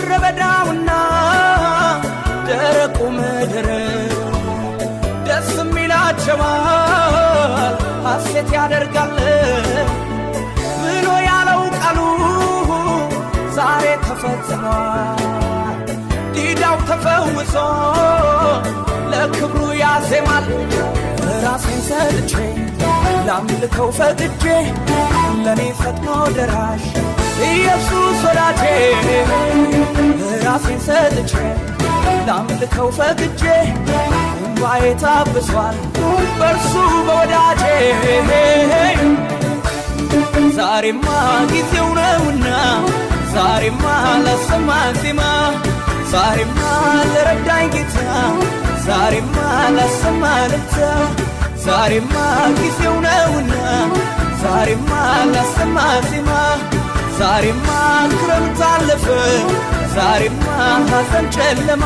ምድረ በዳውና ደረቁ ምድር ደስ ይላቸዋል ሐሴት ያደርጋል ብሎ ያለው ቃሉ ዛሬ ተፈጽሟል። ዲዳው ተፈውሶ ለክብሩ ያዜማል። ራሴን ሰጥቼ ላምልከው ፈቅጄ ለኔ ፈጥኖ ደራሽ ኢየሱስ ወዳጄ ራሴን ሰጥቼ ላምልከው ፈቅጄ እንባዬ ታብሷል በርሱ በወዳጄ ዛሬማ ጊዜው ነውና ዛሬማ ለሰማ ዜማ ዛሬማ ለረዳኝ ጌታ ዛሬማ ለሰማ ልታ ዛሬማ ጊዜው ነውና ዛሬማ ለሰማ ዜማ ዛሬማ ክረምት አለፈ ዛሬማ ሐዘን ጨለማ